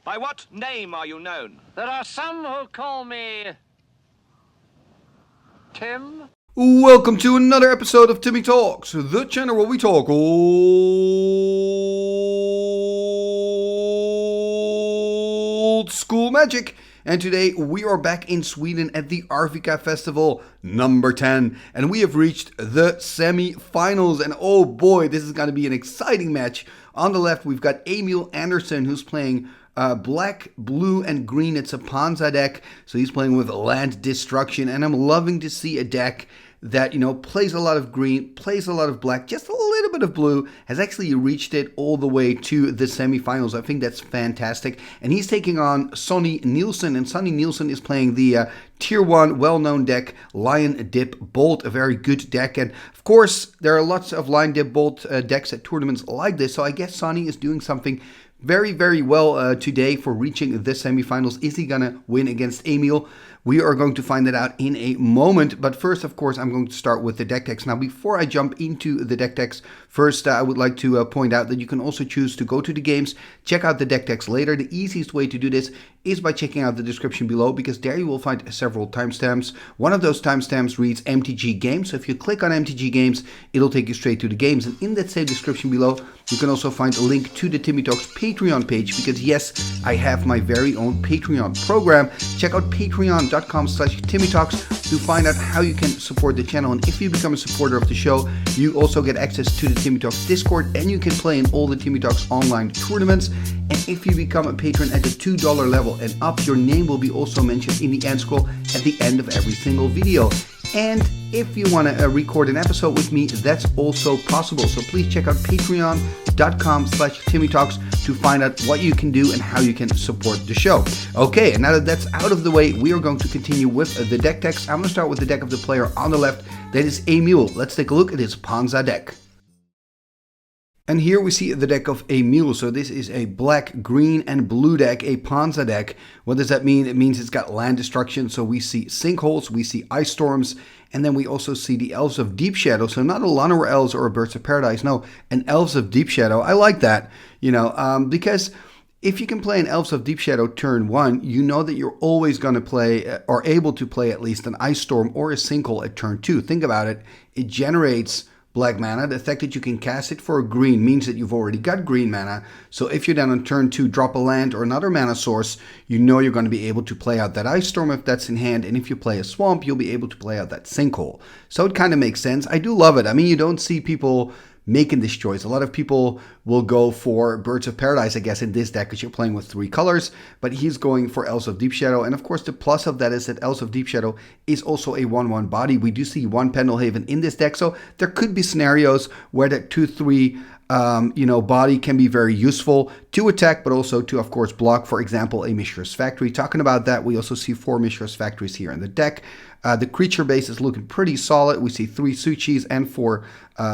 By what name are you known? There are some who call me Tim. Welcome to another episode of Timmy Talks, the channel where we talk old school magic. And today we are back in Sweden at the Arvika Festival number 10. And we have reached the semi-finals. And oh boy, this is going to be an exciting match. On the left, we've got Emile Anderson, who's playing black, blue, and green. It's a Ponza deck. So he's playing with land destruction. And I'm loving to see a deck that, plays a lot of green, plays a lot of black, just a little bit of blue, has actually reached it all the way to the semifinals. I think that's fantastic. And he's taking on Sonny Nielsen, and Sonny Nielsen is playing the Tier 1 well-known deck, Lion Dib Bolt, a very good deck. And of course, there are lots of Lion Dib Bolt decks at tournaments like this, so I guess Sonny is doing something very, very well today for reaching the semifinals. Is he gonna win against Emile? We are going to find that out in a moment. But first, of course, I'm going to start with the deck text. Now, before I jump into the deck text, first, I would like to point out that you can also choose to go to the games, check out the deck text later. The easiest way to do this is by checking out the description below, because there you will find several timestamps. One of those timestamps reads MTG Games. So if you click on MTG Games, it'll take you straight to the games. And in that same description below, you can also find a link to the Timmy Talks Patreon page, because yes, I have my very own Patreon program. Check out patreon.com/Timmy Talks to find out how you can support the channel. And if you become a supporter of the show, you also get access to the Timmy Talks Discord, and you can play in all the Timmy Talks online tournaments. And if you become a patron at the $2 level and up, your name will be also mentioned in the end scroll at the end of every single video. And if you want to record an episode with me, that's also possible. So please check out patreon.com/Timmy Talks to find out what you can do and how you can support the show. Okay, and now that that's out of the way, we are going to continue with the deck text. I'm going to start with the deck of the player on the left. That is Emile. Let's take a look at his Ponza deck. And here we see the deck of Emile. So this is a black, green, and blue deck, a Ponza deck. What does that mean? It means it's got land destruction. So we see sinkholes, we see ice storms, and then we also see the Elves of Deep Shadow. So not a Llanowar Elves or a Birds of Paradise. No, an Elves of Deep Shadow. I like that, because if you can play an Elves of Deep Shadow turn 1, you know that you're always going to play, or able to play at least an ice storm or a sinkhole at turn 2. Think about it. It generates black mana. The fact that you can cast it for a green means that you've already got green mana. So if you're then on turn 2 drop a land or another mana source, you know you're going to be able to play out that ice storm if that's in hand. And if you play a swamp, you'll be able to play out that sinkhole. So it kind of makes sense. I do love it. I mean, you don't see people making this choice. A lot of people will go for Birds of Paradise, I guess, in this deck because you're playing with 3 colors, but he's going for Elves of Deep Shadow. And of course, the plus of that is that Elves of Deep Shadow is also a 1/1 body. We do see 1 Pendelhaven in this deck, so there could be scenarios where that 2/3 body can be very useful to attack, but also to, of course, block, for example, a Mishra's Factory. Talking about that, we also see 4 Mishra's Factories here in the deck. The creature base is looking pretty solid. We see 3 Suchis and 4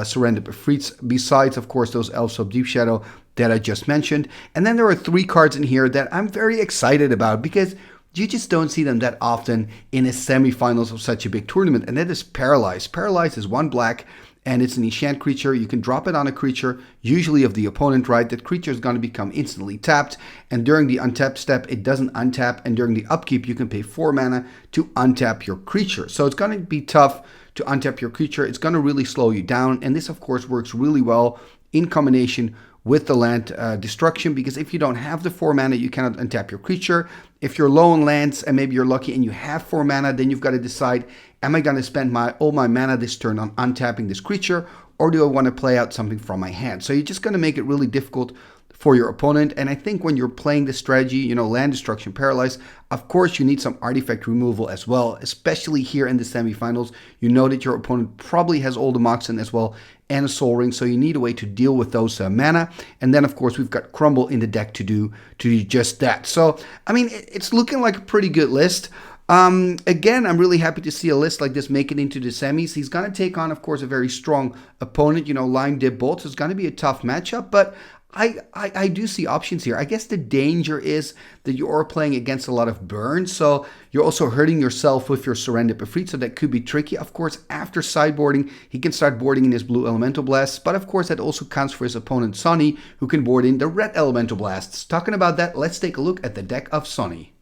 Surrendered Befriets, besides, of course, those Elves of Deep Shadow that I just mentioned. And then there are 3 cards in here that I'm very excited about, because you just don't see them that often in a semifinals of such a big tournament, and that is Paralyze. Paralyze is 1 black, and it's an enchant creature. You can drop it on a creature, usually of the opponent, right? That creature is going to become instantly tapped, and during the untap step, it doesn't untap, and during the upkeep, you can pay 4 mana to untap your creature. So it's going to be tough to untap your creature. It's going to really slow you down, and this, of course, works really well in combination with the land destruction, because if you don't have the 4 mana, you cannot untap your creature. If you're low on lands and maybe you're lucky and you have 4 mana, then you've got to decide, am I going to spend all my mana this turn on untapping this creature, or do I want to play out something from my hand? So you're just going to make it really difficult for your opponent. And I think when you're playing this strategy, land destruction, paralyze, of course you need some artifact removal as well, especially here in the semifinals. You know that your opponent probably has all the Moxen as well and a Soul Ring, so you need a way to deal with those mana. And then, of course, we've got Crumble in the deck to do just that. So, I mean, it's looking like a pretty good list. Again, I'm really happy to see a list like this make it into the semis. He's going to take on, of course, a very strong opponent. Lion Dib Bolt. So it's going to be a tough matchup, but I do see options here. I guess the danger is that you are playing against a lot of burn, so you're also hurting yourself with your Surrender Befried, so that could be tricky. Of course, after sideboarding, he can start boarding in his blue Elemental Blasts, but of course that also counts for his opponent Sonny, who can board in the red Elemental Blasts. Talking about that, let's take a look at the deck of Sonny.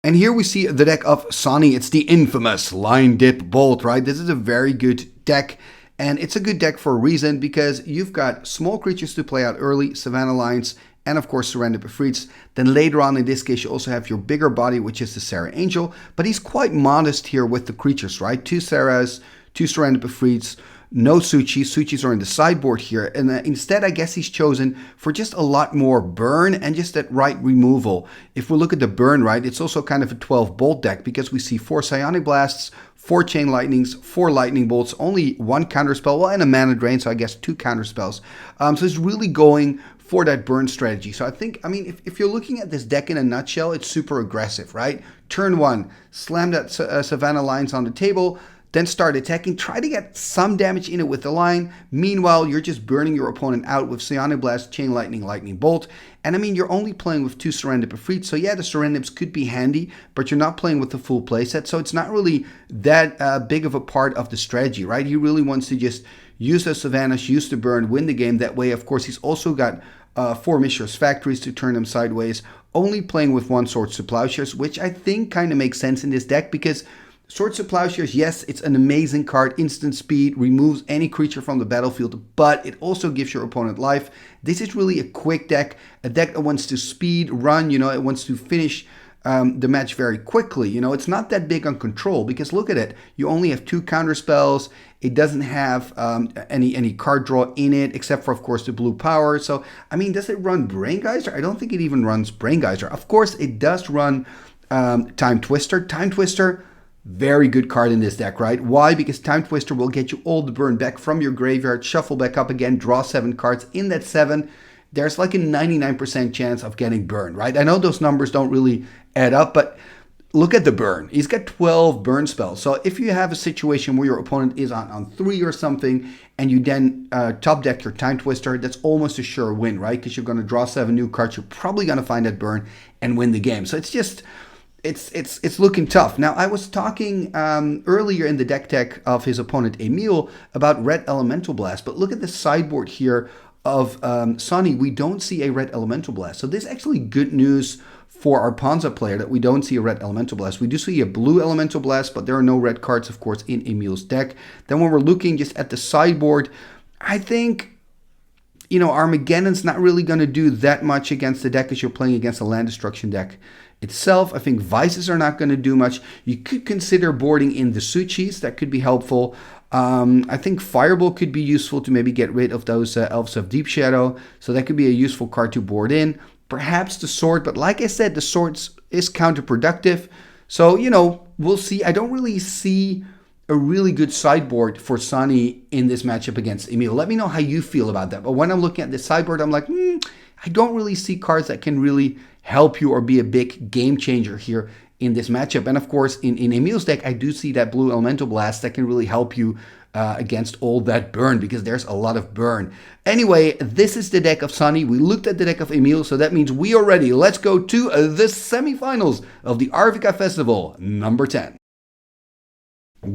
And here we see the deck of Sonny. It's the infamous Lion Dib Bolt, right? This is a very good deck. And it's a good deck for a reason, because you've got small creatures to play out early, Savannah Lions, and of course Surrender Befrieds. Then later on in this case you also have your bigger body, which is the Sarah Angel. But he's quite modest here with the creatures, right? 2 Sarahs, 2 Surrender Befrieds, no Suchis. Suchis are in the sideboard here. And instead I guess he's chosen for just a lot more burn and just that right removal. If we look at the burn, right, it's also kind of a 12 bolt deck, because we see 4 Psionic Blasts, 4 Chain Lightnings, 4 Lightning Bolts, only 1 counterspell, well, and a Mana Drain, so I guess 2 counterspells. So it's really going for that burn strategy. So I think, I mean, if you're looking at this deck in a nutshell, it's super aggressive, right? Turn 1, slam that Savannah Lions on the table, then start attacking, try to get some damage in it with the line. Meanwhile, you're just burning your opponent out with Psionic Blast, Chain Lightning, Lightning Bolt. And I mean, you're only playing with 2 Surrender Befried, so yeah, the Surrenders could be handy, but you're not playing with the full playset, so it's not really that big of a part of the strategy, right? He really wants to just use the Savannahs, use the burn, win the game that way. Of course, he's also got 4 Mishra's Factories to turn them sideways, only playing with 1 Swords to Plowshares, which I think kind of makes sense in this deck, because Swords to Plowshares, yes, it's an amazing card, instant speed, removes any creature from the battlefield, but it also gives your opponent life. This is really a quick deck, a deck that wants to speed, run, you know, it wants to finish the match very quickly. You know, it's not that big on control, because look at it, you only have 2 counter spells, it doesn't have any card draw in it, except for, of course, the blue power. So, I mean, does it run Brain Geyser? I don't think it even runs Brain Geyser. Of course, it does run Time Twister. Time Twister, very good card in this deck, right? Why? Because Time Twister will get you all the burn back from your graveyard, shuffle back up again, draw 7 cards. In that 7, there's like a 99% chance of getting burned, right? I know those numbers don't really add up, but look at the burn. He's got 12 burn spells. So if you have a situation where your opponent is on 3 or something, and you then top deck your Time Twister, that's almost a sure win, right? Because you're going to draw 7 new cards. You're probably going to find that burn and win the game. So it's just... It's looking tough. Now, I was talking earlier in the deck tech of his opponent Emile about red Elemental Blast, but look at the sideboard here of Sonny. We don't see a red Elemental Blast. So this is actually good news for our Ponza player, that we don't see a red Elemental Blast. We do see a blue Elemental Blast, but there are no red cards, of course, in Emile's deck. Then when we're looking just at the sideboard, I think, you know, Armageddon's not really going to do that much against the deck as you're playing against a land destruction deck itself. I think Vices are not going to do much. You could consider boarding in the Suchis. That could be helpful. I think Fireball could be useful to maybe get rid of those Elves of Deep Shadow. So that could be a useful card to board in. Perhaps the Sword, but like I said, the Sword is counterproductive. So, you know, we'll see. I don't really see a really good sideboard for Sonny in this matchup against Emile. Let me know how you feel about that. But when I'm looking at this sideboard, I'm like, I don't really see cards that can really help you or be a big game changer here in this matchup. And of course, in Emile's deck, I do see that blue Elemental Blast that can really help you against all that burn, because there's a lot of burn. Anyway, this is the deck of Sonny. We looked at the deck of Emile, so that means we are ready. Let's go to the semifinals of the Arvika Festival number 10.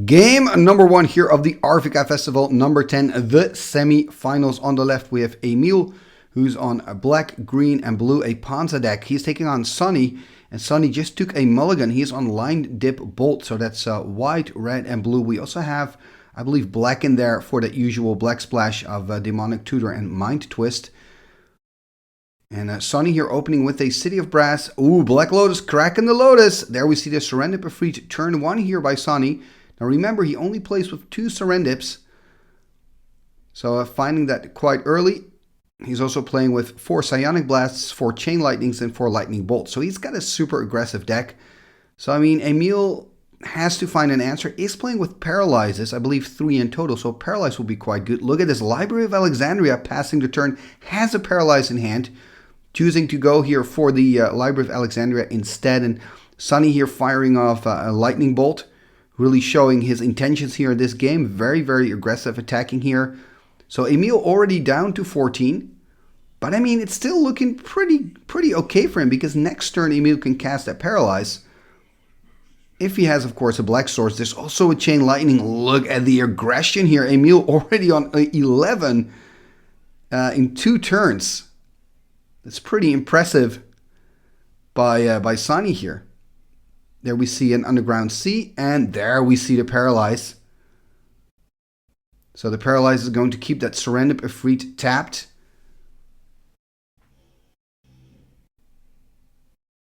Game number 1 here of the Arvika Festival number 10, the semi-finals. On the left, we have Emile, who's on a black, green, and blue, a Ponza deck. He's taking on Sonny, and Sonny just took a mulligan. He's on Lion Dib Bolt, so that's white, red, and blue. We also have, I believe, black in there for that usual black splash of Demonic Tutor and Mind Twist. And Sonny here opening with a City of Brass. Ooh, Black Lotus, cracking the Lotus. There we see the Surrender Befried turn 1 here by Sonny. Now remember, he only plays with 2 Surrendips, so finding that quite early. He's also playing with 4 Psionic Blasts, 4 Chain Lightnings, and 4 Lightning Bolts. So he's got a super aggressive deck. So I mean, Emile has to find an answer. He's playing with Paralyzes, I believe 3 in total, so Paralyze will be quite good. Look at this, Library of Alexandria passing the turn, has a Paralyze in hand, choosing to go here for the Library of Alexandria instead. And Sonny here firing off a Lightning Bolt, really showing his intentions here in this game. Very, very aggressive attacking here. So Emile already down to 14. But I mean, it's still looking pretty okay for him, because next turn Emile can cast that Paralyze. If he has, of course, a Black Source. There's also a Chain Lightning. Look at the aggression here. Emile already on 11 in 2 turns. That's pretty impressive by Sonny here. There we see an Underground Sea, and there we see the Paralyze. So the Paralyze is going to keep that Serendip Efreet tapped.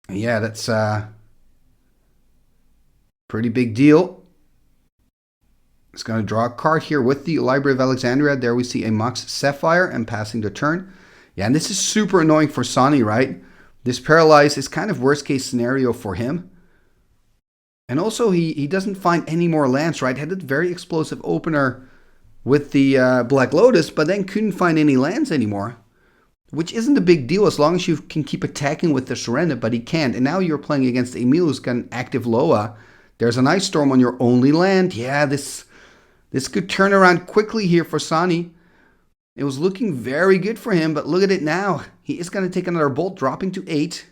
Yeah, that's pretty big deal. It's going to draw a card here with the Library of Alexandria. There we see a Mox Sapphire and passing the turn. Yeah, and this is super annoying for Sonny, right? This Paralyze is kind of worst case scenario for him. And also he doesn't find any more lands, right? Had a very explosive opener with the Black Lotus, but then couldn't find any lands anymore. Which isn't a big deal as long as you can keep attacking with the Serendip, but he can't. And now you're playing against Emile, who's got an active Loa. There's an Ice Storm on your only land. Yeah, this could turn around quickly here for Sonny. It was looking very good for him, but look at it now. He is going to take another Bolt, dropping to 8.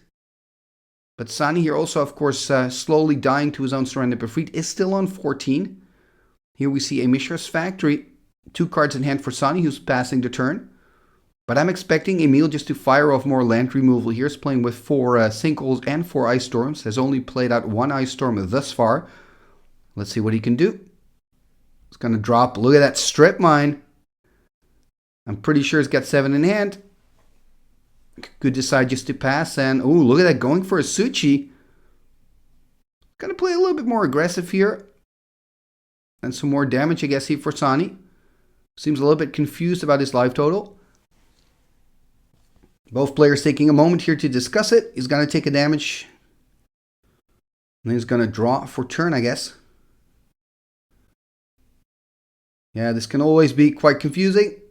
But Sonny here also, of course, slowly dying to his own Serendip Efreet, is still on 14. Here we see a Mishra's Factory. 2 cards in hand for Sonny, who's passing the turn. But I'm expecting Emile just to fire off more land removal here. He's playing with 4 Sinkholes and 4 Ice Storms. Has only played out 1 Ice Storm thus far. Let's see what he can do. He's going to drop. Look at that Strip Mine. I'm pretty sure he's got 7 in hand. Could decide just to pass. And, oh, look at that. Going for a Suchi. Going to play a little bit more aggressive here. And some more damage, I guess, here for Sonny. Seems a little bit confused about his life total. Both players taking a moment here to discuss it. He's going to take a damage. And he's going to draw for turn, I guess. Yeah, this can always be quite confusing.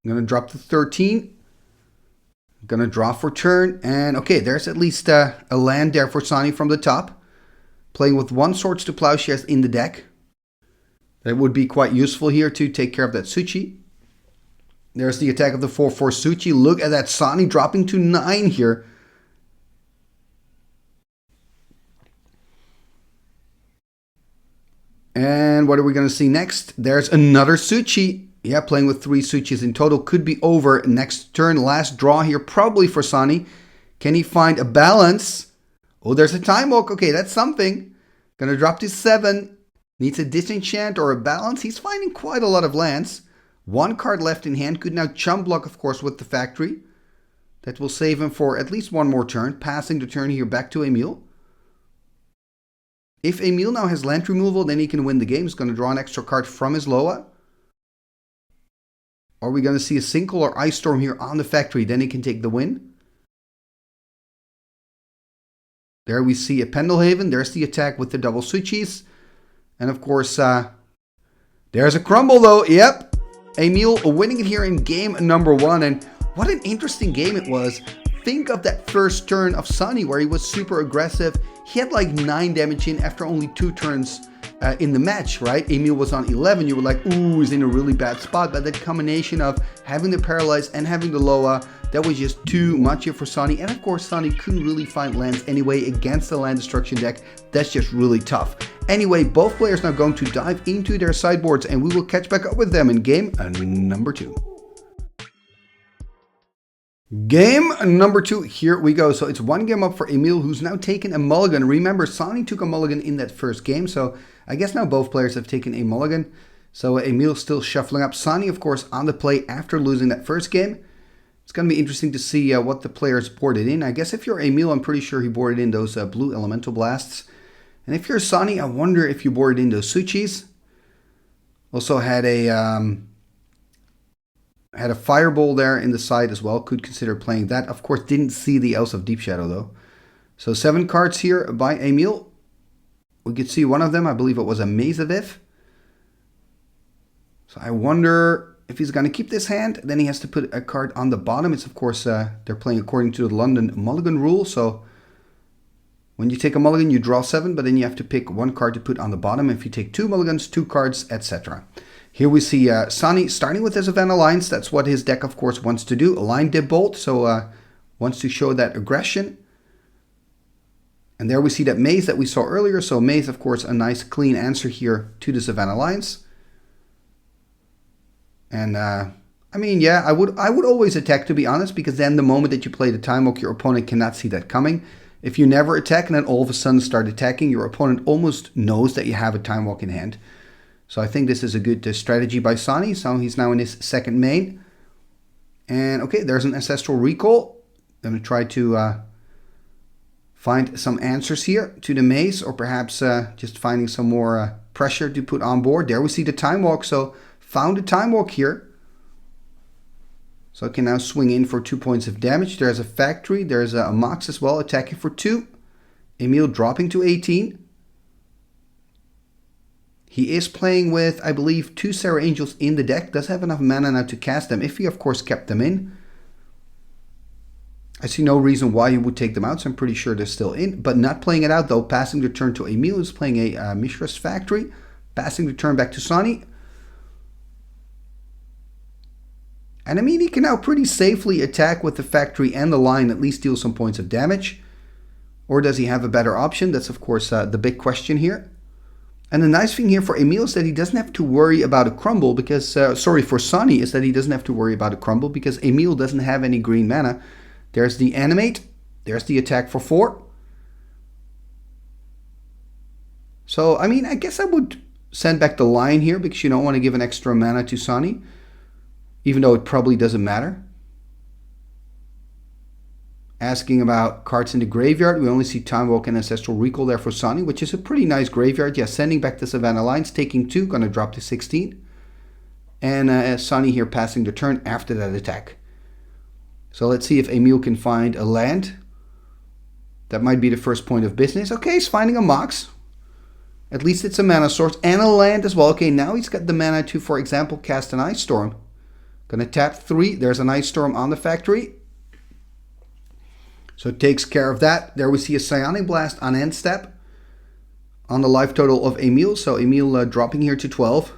I'm going to drop to 13. I'm going to draw for turn. And okay, there's at least a land there for Sonny from the top. Playing with 1 Swords to Plowshares in the deck. That would be quite useful here to take care of that Suchi. There's the attack of the 4/4 Suchi. Look at that Sonny dropping to 9 here. And what are we going to see next? There's another Suchi. Yeah, playing with 3 Suchis in total. Could be over next turn. Last draw here probably for Sonny. Can he find a balance? Oh, there's a Time Walk. Okay, that's something. Going to drop to 7. Needs a Disenchant or a balance. He's finding quite a lot of lands. 1 card left in hand. Could now chump block, of course, with the Factory. That will save him for at least 1 more turn. Passing the turn here back to Emile. If Emile now has land removal, then he can win the game. He's going to draw an extra card from his Loa. Are we going to see a Sinkhole or Ice Storm here on the Factory? Then he can take the win. There we see a Pendelhaven. There's the attack with the double Suchis. And of course, there's a Crumble though. Yep. Emile winning it here in game number 1. And what an interesting game it was. Think of that first turn of Sonny where he was super aggressive. He had like 9 damage in after only 2 turns in the match, right? Emile was on 11. You were like, ooh, he's in a really bad spot. But that combination of having the Paralyze and having the Loa, that was just too much here for Sonny. And of course, Sonny couldn't really find lands anyway against the land destruction deck. That's just really tough. Anyway, both players now going to dive into their sideboards, and we will catch back up with them in game number 2. Game number 2, here we go. So it's 1 game up for Emile, who's now taken a mulligan. Remember, Sonny took a mulligan in that first game, so I guess now both players have taken a mulligan. So Emile still shuffling up. Sonny, of course, on the play after losing that first game. It's going to be interesting to see what the players boarded in. I guess if you're Emile, I'm pretty sure he boarded in those blue Elemental Blasts. And if you're Sonny, I wonder if you boarded in those Suchis. Also had a Fireball there in the side as well. Could consider playing that. Of course, didn't see the Elves of Deep Shadow though. So 7 cards here by Emile. We could see one of them. I believe it was a Maze of If. So I wonder if he's going to keep this hand. Then he has to put a card on the bottom. It's of course, they're playing according to the London Mulligan rule. So when you take a mulligan, you draw 7. But then you have to pick 1 card to put on the bottom. If you take 2 mulligans, 2 cards, etc. Here we see Sonny starting with his Savannah Lions. That's what his deck, of course, wants to do. A Lion Dib Bolt, so wants to show that aggression. And there we see that Maze that we saw earlier. So Maze, of course, a nice clean answer here to the Savannah Lions. And I mean, yeah, I would always attack, to be honest, because then the moment that you play the Time Walk, your opponent cannot see that coming. If you never attack and then all of a sudden start attacking, your opponent almost knows that you have a Time Walk in hand. So I think this is a good strategy by Sonny. So he's now in his second main. And okay, there's an Ancestral Recall. I'm going to try to find some answers here to the Maze, or perhaps just finding some more pressure to put on board. There we see the Time Walk. So found a Time Walk here. So I can now swing in for 2 points of damage. There's a Factory. There's a Mox as well, attacking for 2. Emile dropping to 18. He is playing with, I believe, 2 Serra Angels in the deck. Does have enough mana now to cast them, if he, of course, kept them in. I see no reason why he would take them out, so I'm pretty sure they're still in. But not playing it out, though. Passing the turn to Emile, who's playing a Mishra's Factory. Passing the turn back to Sonny. And I mean, he can now pretty safely attack with the Factory and the Lion, at least deal some points of damage. Or does he have a better option? That's, of course, the big question here. And the nice thing here for Emile is that he doesn't have to worry about a crumble because, for Sonny is that he doesn't have to worry about a crumble because Emile doesn't have any green mana. There's the Animate. There's the attack for 4. So, I mean, I guess I would send back the Lion here because you don't want to give an extra mana to Sonny, even though it probably doesn't matter. Asking about cards in the graveyard. We only see Time Walk and Ancestral Recall there for Sonny, which is a pretty nice graveyard. Yeah, sending back the Savannah Lions, taking 2, going to drop to 16. And Sonny here passing the turn after that attack. So let's see if Emile can find a land. That might be the first point of business. Okay, he's finding a Mox. At least it's a mana source and a land as well. Okay, now he's got the mana to, for example, cast an Ice Storm. Going to tap 3. There's an Ice Storm on the Factory. So it takes care of that. There we see a Psionic Blast on end step on the life total of Emile. So Emile dropping here to 12.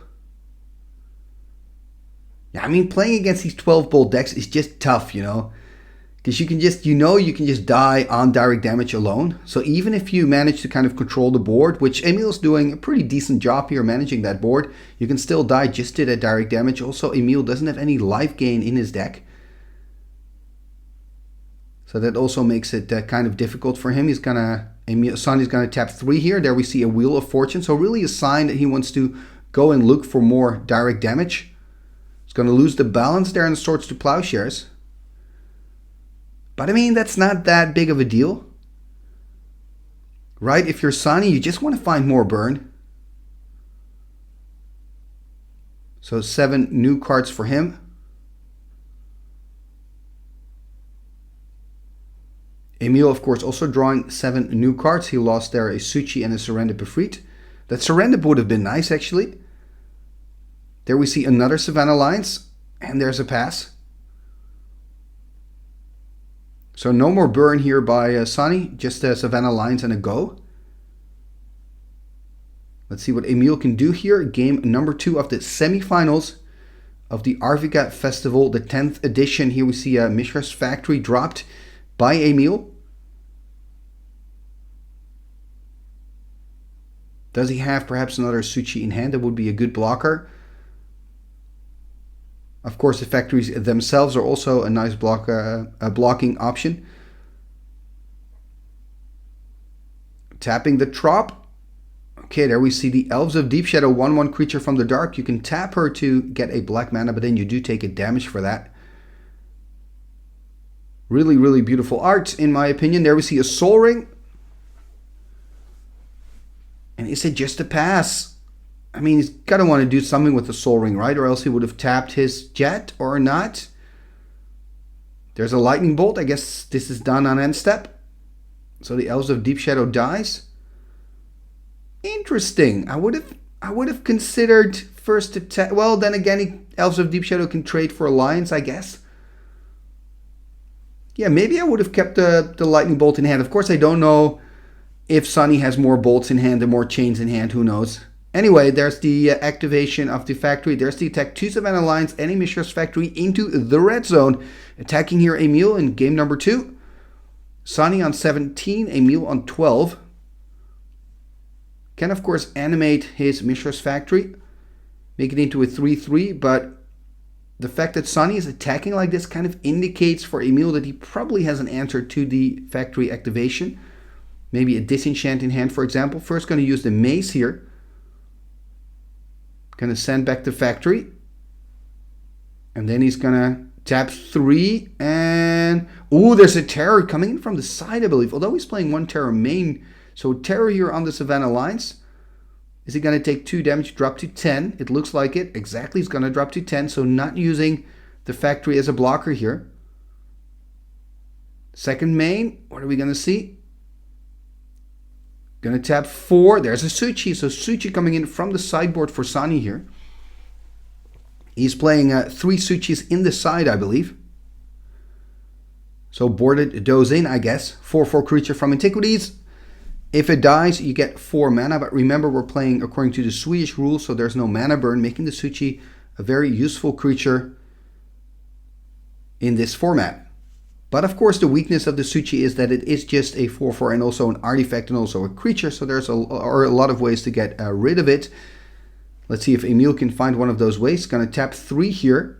Yeah, I mean, playing against these 12 bolt decks is just tough, you know. Because you can just, you can just die on direct damage alone. So even if you manage to kind of control the board, which Emile's doing a pretty decent job here managing that board, you can still die just to that direct damage. Also, Emile doesn't have any life gain in his deck. So that also makes it kind of difficult for him. Sonny's gonna tap 3 here. There we see a Wheel of Fortune. So really a sign that he wants to go and look for more direct damage. He's gonna lose the balance there in Swords to Plowshares. But I mean, that's not that big of a deal. Right? If you're Sonny, you just want to find more burn. So 7 new cards for him. Emile, of course, also drawing 7 new cards. He lost there a Suchi and a Surrender Befreed. That Surrender would have been nice, actually. There we see another Savannah Lions. And there's a pass. So no more burn here by Sonny. Just a Savannah Lions and a go. Let's see what Emile can do here. Game number 2 of the semifinals of the Arvika Festival, the 10th edition. Here we see Mishra's Factory dropped by Emile. Does he have perhaps another Suchi in hand? That would be a good blocker. Of course, the factories themselves are also a nice blocking option. Tapping the Trop. Okay, there we see the Elves of Deep Shadow, 1/1 creature from the dark. You can tap her to get a black mana, but then you do take a damage for that. Really, really beautiful art, in my opinion. There we see a Soul Ring. And is it just a pass? I mean, he's got to want to do something with the Soul Ring, right? Or else he would have tapped his Jet, or not. There's a Lightning Bolt. I guess this is done on end step. So the Elves of Deep Shadow dies. Interesting. I would have considered first attack. Well, then again, Elves of Deep Shadow can trade for Alliance, I guess. Yeah, maybe I would have kept the Lightning Bolt in hand. Of course, I don't know if Sonny has more bolts in hand and more chains in hand. Who knows? Anyway, there's the activation of the factory. There's the attack 2 Savannah Lions and a Mishra's Factory into the red zone. Attacking here Emile in game number 2. Sonny on 17, Emile on 12. Can of course animate his Mishra's Factory, make it into a 3-3, but the fact that Sonny is attacking like this kind of indicates for Emile that he probably has an answer to the factory activation. Maybe a disenchant in hand, for example. First going to use the mace here. Going to send back the factory. And then he's going to tap 3 and... Ooh, there's a terror coming in from the side, I believe. Although he's playing 1 terror main. So terror here on the Savannah Lines. Is he going to take 2 damage, drop to 10? It looks like it. Exactly, he's going to drop to 10. So not using the factory as a blocker here. Second main, what are we going to see? Going to tap 4. There's a Suchi. So Suchi coming in from the sideboard for Sonny here. He's playing 3 Suchis in the side, I believe. So boarded those in, I guess. 4/4 creature from Antiquities. If it dies, you get 4 mana. But remember, we're playing according to the Swedish rules, so there's no mana burn, making the Suchi a very useful creature in this format. But of course, the weakness of the Suchi is that it is just a 4/4 and also an artifact and also a creature. So there's a lot of ways to get rid of it. Let's see if Emile can find one of those ways. Going to tap 3 here.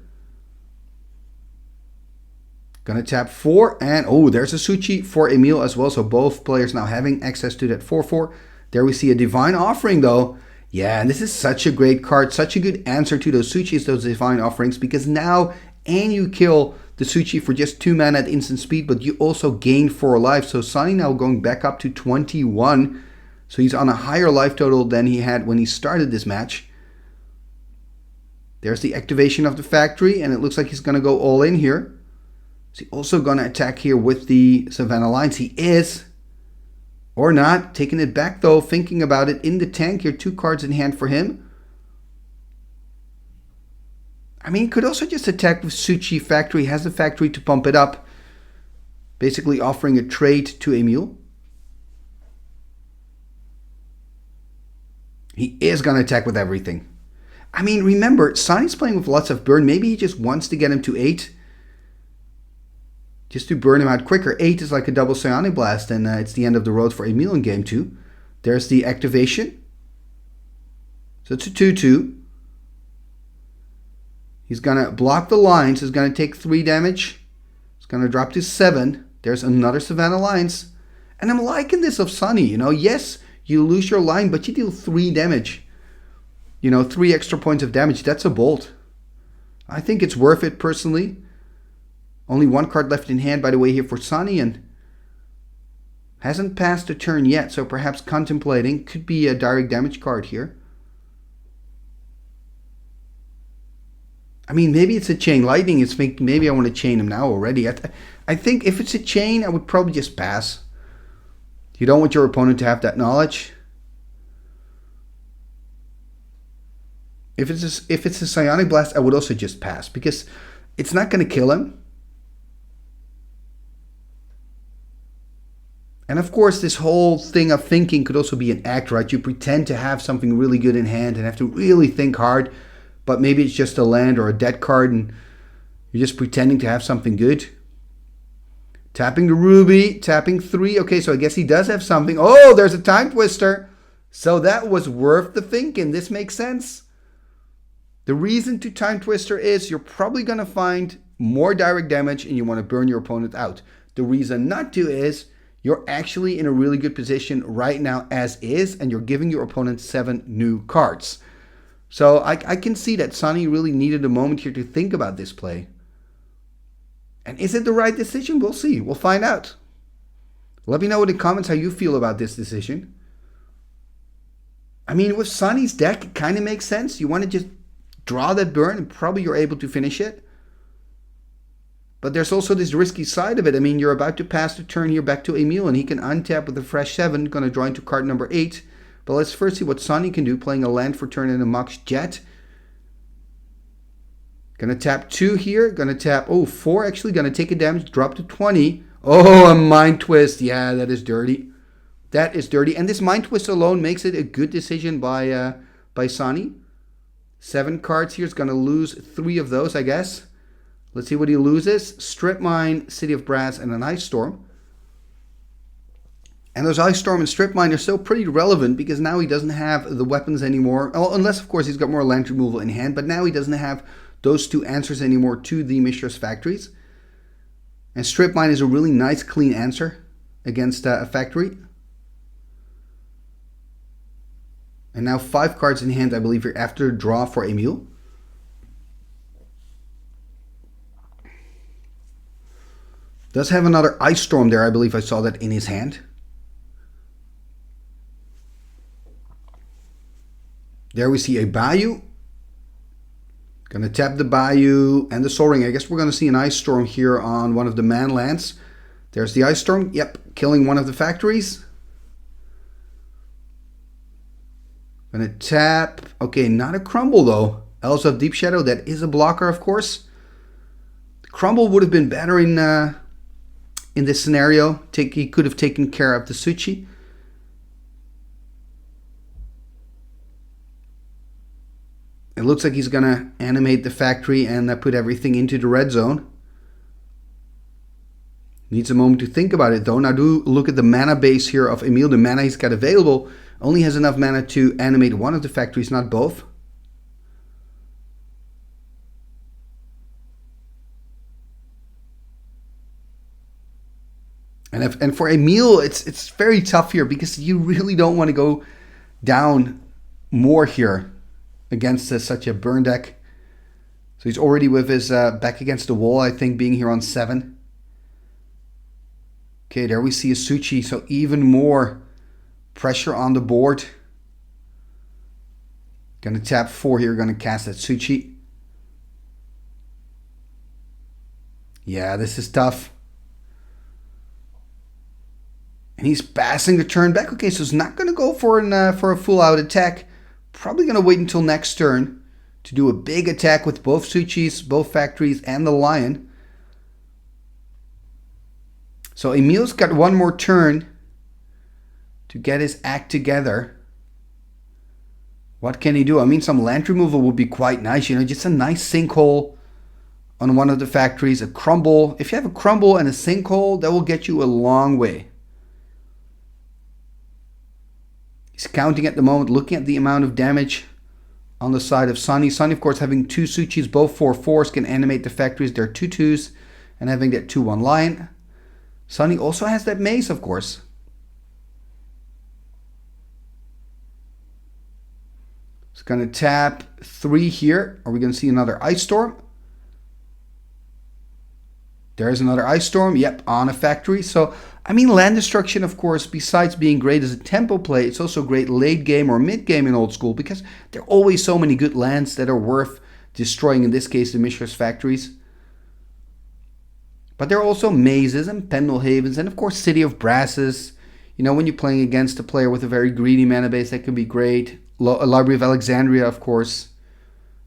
Going to tap 4. And oh, there's a Suchi for Emile as well. So both players now having access to that 4/4. There we see a Divine Offering though. Yeah, and this is such a great card. Such a good answer to those Suchis, those Divine Offerings. Because now, and you kill the Suchi for just 2 mana at instant speed, but you also gain 4 life. So Sonny now going back up to 21. So he's on a higher life total than he had when he started this match. There's the activation of the factory, and it looks like he's going to go all in here. Is he also going to attack here with the Savannah Lines? He is. Or not. Taking it back though, thinking about it. In the tank here, 2 cards in hand for him. I mean, could also just attack with Suchi Factory. Has the factory to pump it up. Basically offering a trade to Emile. He is going to attack with everything. I mean, remember, Sonny's playing with lots of burn. Maybe he just wants to get him to 8. Just to burn him out quicker. 8 is like a double Psionic Blast, and it's the end of the road for Emile in game 2. There's the activation. So it's a 2/2. He's going to block the lines. He's going to take 3 damage. It's going to drop to 7. There's another Savannah Lines. And I'm liking this of Sonny. You know, yes, you lose your line, but you deal 3 damage. You know, 3 extra points of damage. That's a bolt. I think it's worth it personally. Only 1 card left in hand, by the way, here for Sonny, and hasn't passed a turn yet, so perhaps contemplating. Could be a direct damage card here. I mean, maybe it's a chain lightning. It's maybe I want to chain him now already. I think if it's a chain, I would probably just pass. You don't want your opponent to have that knowledge. If it's a Psionic Blast, I would also just pass, because it's not going to kill him. And of course, this whole thing of thinking could also be an act, right? You pretend to have something really good in hand and have to really think hard, but maybe it's just a land or a dead card and you're just pretending to have something good. Tapping the ruby, tapping 3. Okay, so I guess he does have something. Oh, there's a Time Twister. So that was worth the thinking. This makes sense. The reason to Time Twister is you're probably going to find more direct damage and you want to burn your opponent out. The reason not to is you're actually in a really good position right now as is, and you're giving your opponent 7 new cards. So I can see that Sonny really needed a moment here to think about this play. And is it the right decision? We'll see. We'll find out. Let me know in the comments how you feel about this decision. I mean, with Sonny's deck, it kind of makes sense. You want to just draw that burn and probably you're able to finish it. But there's also this risky side of it. I mean, you're about to pass the turn here back to Emile, and he can untap with a fresh 7. Going to draw into card number 8. But let's first see what Sonny can do, playing a land for turn and a Mox Jet. Going to tap 2 here. Going to tap, 4 actually. Going to take a damage, drop to 20. Oh, a Mind Twist. Yeah, that is dirty. That is dirty. And this Mind Twist alone makes it a good decision by by Sonny. 7 cards here. Is going to lose 3 of those, I guess. Let's see what he loses. Strip Mine, City of Brass, and an Ice Storm. And those Ice Storm and Strip Mine are still pretty relevant because now he doesn't have the weapons anymore. Well, unless, of course, he's got more land removal in hand. But now he doesn't have those 2 answers anymore to the Mishra's Factories. And Strip Mine is a really nice, clean answer against a factory. And now 5 cards in hand, I believe, here after the draw for Emile. Does have another Ice Storm there. I believe I saw that in his hand. There we see a Bayou. Gonna tap the Bayou and the Sol Ring. I guess we're gonna see an Ice Storm here on one of the man lands. There's the Ice Storm. Yep, killing one of the factories. Gonna tap. Okay, not a Crumble though. Elves of Deep Shadow. That is a blocker, of course. The Crumble would have been better in this scenario. He could have taken care of the Suchi. It looks like he's going to animate the factory and put everything into the red zone. Needs a moment to think about it though. Now do look at the mana base here of Emile. The mana he's got available only has enough mana to animate one of the factories, not both. And for Emile, it's very tough here because you really don't want to go down more here against such a burn deck. So he's already with his back against the wall, I think, being here on 7. Okay, there we see a Suchi, so even more pressure on the board. Gonna tap 4 here, gonna cast that Suchi. Yeah, this is tough. And he's passing the turn back. Okay, so he's not gonna go for a full out attack. Probably going to wait until next turn to do a big attack with both Suchis, both factories, and the Lion. So Emile's got one more turn to get his act together. What can he do? I mean, some land removal would be quite nice. You know, just a nice sinkhole on one of the factories. A Crumble. If you have a Crumble and a sinkhole, that will get you a long way. He's counting at the moment, looking at the amount of damage on the side of Sonny. Sonny, of course, having 2 Suchis, both 4/4s, can animate the factories. They're 2/2s, and having that 2/1 Lion. Sonny also has that mace, of course. It's going to tap 3 here. Are we going to see another Ice Storm? There's another Ice Storm. Yep, on a factory. So, I mean, land destruction, of course, besides being great as a tempo play, it's also great late game or mid game in old school because there are always so many good lands that are worth destroying, in this case, the Mishra's Factories. But there are also mazes and Pendle Havens and, of course, City of Brasses. You know, when you're playing against a player with a very greedy mana base, that can be great. Library of Alexandria, of course.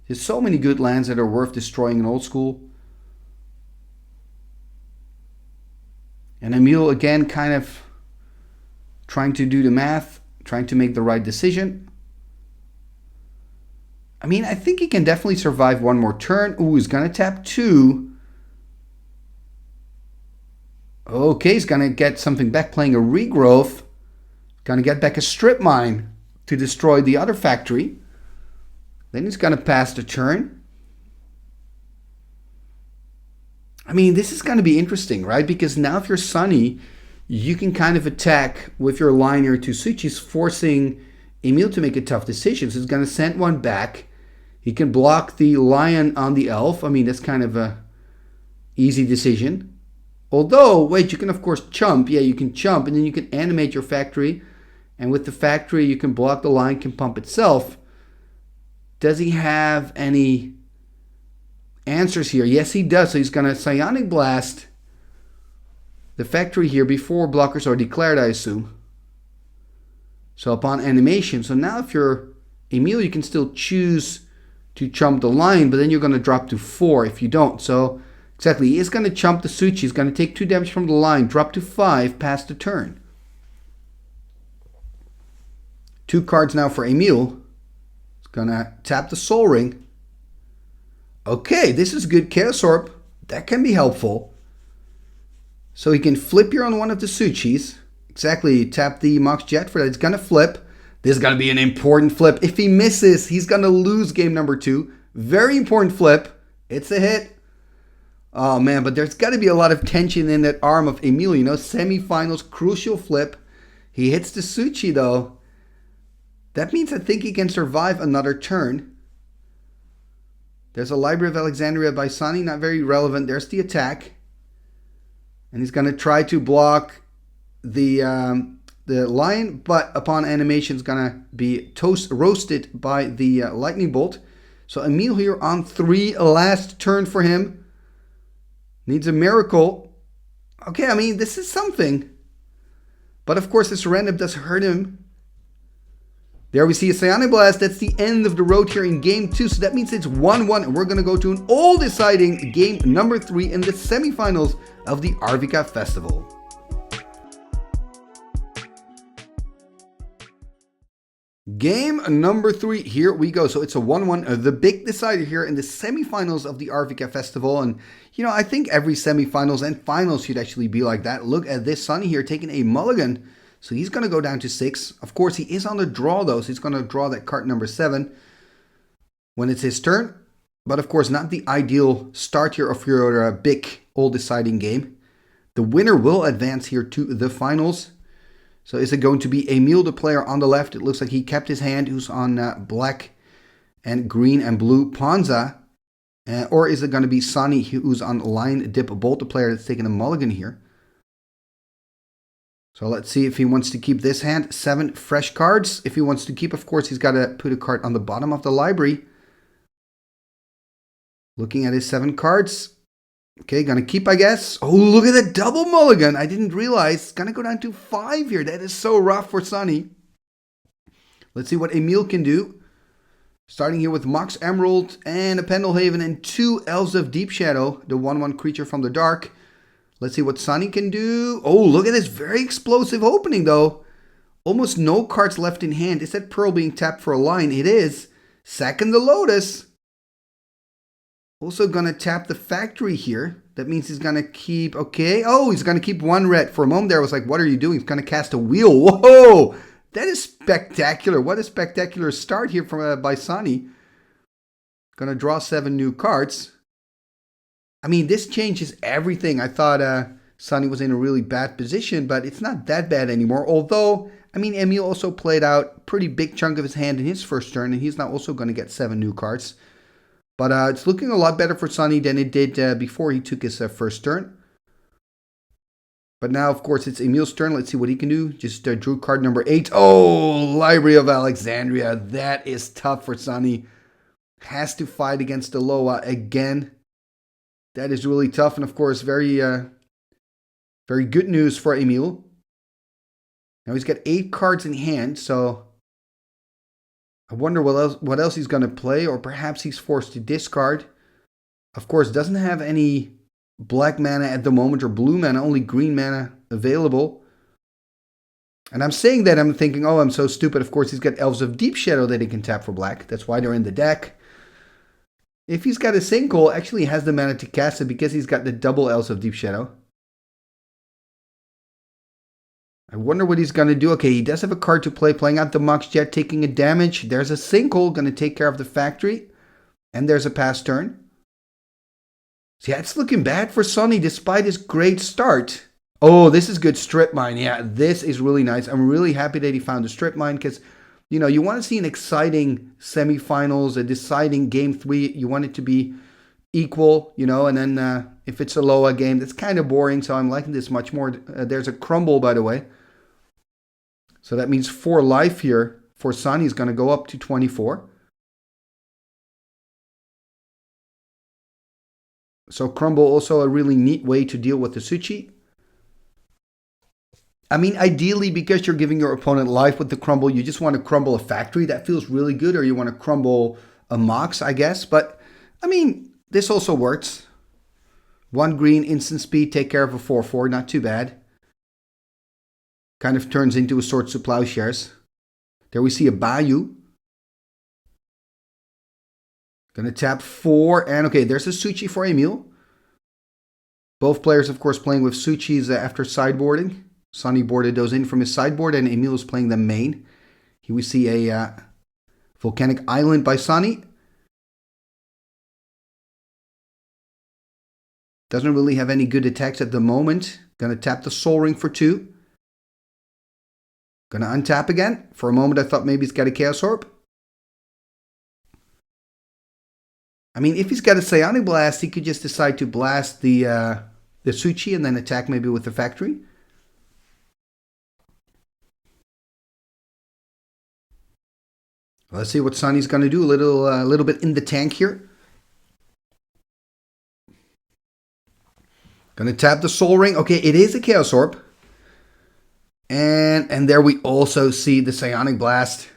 There's so many good lands that are worth destroying in old school. And Emile, again, kind of trying to do the math, trying to make the right decision. I mean, I think he can definitely survive one more turn. Ooh, he's going to tap 2. Okay, he's going to get something back, playing a Regrowth. Going to get back a Strip Mine to destroy the other factory. Then he's going to pass the turn. I mean, this is going to be interesting, right? Because now if you're Sonny, you can kind of attack with your liner to Suchis, forcing Emile to make a tough decision. So he's going to send one back. He can block the Lion on the Elf. I mean, that's kind of a easy decision. Although, wait, you can of course chump. Yeah, you can chump and then you can animate your factory. And with the factory, you can block the Lion, can pump itself. Does he have any answers here? Yes, he does. So he's going to Psionic Blast the factory here before blockers are declared, I assume. So upon animation. So now if you're Emile, you can still choose to chump the Lion, but then you're going to drop to 4 if you don't. So exactly, he is going to chump the Suchi. He's going to take 2 damage from the Lion, drop to 5, pass the turn. 2 cards now for Emile. Gonna tap the Soul Ring. Okay, this is good Chaos Orb. That can be helpful. So he can flip here on one of the Suchis. Exactly, tap the Mox Jet for that. It's gonna flip. This is gonna be an important flip. If he misses, he's gonna lose game number 2. Very important flip. It's a hit. Oh man, but there's gotta be a lot of tension in that arm of Emile. You know, semifinals, crucial flip. He hits the Suchi though. That means I think he can survive another turn. There's a Library of Alexandria by Sonny, not very relevant. There's the attack. And he's going to try to block the Lion, but upon animation is going to be roasted by the Lightning Bolt. So Emile here on 3, last turn for him. Needs a miracle. Okay, I mean, this is something. But of course, this random does hurt him. There we see a Psionic Blast. That's the end of the road here in game 2. So that means it's 1-1. And we're going to go to an all-deciding game number 3 in the semifinals of the Arvika Festival. Game number 3. Here we go. So it's a 1-1. The big decider here in the semifinals of the Arvika Festival. And, you know, I think every semifinals and finals should actually be like that. Look at this Sonny here taking a mulligan. So he's going to go down to 6. Of course, he is on the draw, though. So he's going to draw that card number 7 when it's his turn. But, of course, not the ideal start here of your big all-deciding game. The winner will advance here to the finals. So is it going to be Emile, the player on the left? It looks like he kept his hand, who's on black and green and blue Ponza. Or is it going to be Sonny, who's on Lion Dib Bolt, the player that's taking a mulligan here? So let's see if he wants to keep this hand. 7 fresh cards. If he wants to keep, of course, he's got to put a card on the bottom of the library. Looking at his 7 cards. Okay, gonna keep, I guess. Oh, look at that double mulligan. I didn't realize. It's gonna go down to 5 here. That is so rough for Sonny. Let's see what Emile can do. Starting here with Mox Emerald and a Pendelhaven and 2 Elves of Deep Shadow. The 1/1 creature from the dark. Let's see what Sonny can do. Oh, look at this very explosive opening, though. Almost no cards left in hand. Is that Pearl being tapped for a line? It is. Second the Lotus. Also going to tap the Factory here. That means he's going to keep... Okay. Oh, he's going to keep 1 red. For a moment there, I was like, what are you doing? He's going to cast a Wheel. Whoa! That is spectacular. What a spectacular start here from by Sonny. Going to draw 7 new cards. I mean, this changes everything. I thought Sonny was in a really bad position, but it's not that bad anymore. Although, I mean, Emile also played out a pretty big chunk of his hand in his first turn, and he's now also going to get 7 new cards. But it's looking a lot better for Sonny than it did before he took his first turn. But now, of course, it's Emile's turn. Let's see what he can do. Just drew card number 8. Oh, Library of Alexandria. That is tough for Sonny. Has to fight against the Loa again. That is really tough, and of course, very good news for Emile. Now he's got 8 cards in hand, so I wonder what else he's going to play, or perhaps he's forced to discard. Of course, doesn't have any black mana at the moment, or blue mana, only green mana available. And I'm saying that, I'm thinking, oh, I'm so stupid. Of course, he's got Elves of Deep Shadow that he can tap for black. That's why they're in the deck. If he's got a single, actually he has the mana to cast it because he's got the double Elves of Deep Shadow. I wonder what he's going to do. Okay, he does have a card to play, playing out the Mox Jet, taking a damage. There's a single, going to take care of the Factory. And there's a pass turn. So yeah, it's looking bad for Sonny despite his great start. Oh, this is good Strip Mine. Yeah, this is really nice. I'm really happy that he found the Strip Mine because... You know, you want to see an exciting semifinals, a deciding game 3. You want it to be equal, you know, and then if it's a Loa game, that's kind of boring. So I'm liking this much more. There's a crumble, by the way. So that means 4 life here for Sonny is going to go up to 24. So crumble also a really neat way to deal with the Suchi. I mean, ideally, because you're giving your opponent life with the crumble, you just want to crumble a Factory. That feels really good. Or you want to crumble a Mox, I guess. But, I mean, this also works. 1 green, instant speed, take care of a 4/4. Not too bad. Kind of turns into a Swords to Plowshares. There we see a Bayou. Gonna tap 4, and okay, there's a Suchi for Emile. Both players, of course, playing with Suchis after sideboarding. Sonny boarded those in from his sideboard, and Emile is playing them main. Here we see a Volcanic Island by Sonny. Doesn't really have any good attacks at the moment. Gonna tap the Sol Ring for 2. Gonna untap again. For a moment I thought maybe he's got a Chaos Orb. I mean, if he's got a Psionic Blast, he could just decide to blast the Suchi and then attack maybe with the Factory. Let's see what Sonny's gonna do. A little bit in the tank here. Gonna tap the Sol Ring. Okay, it is a Chaos Orb. And there we also see the Psionic Blast.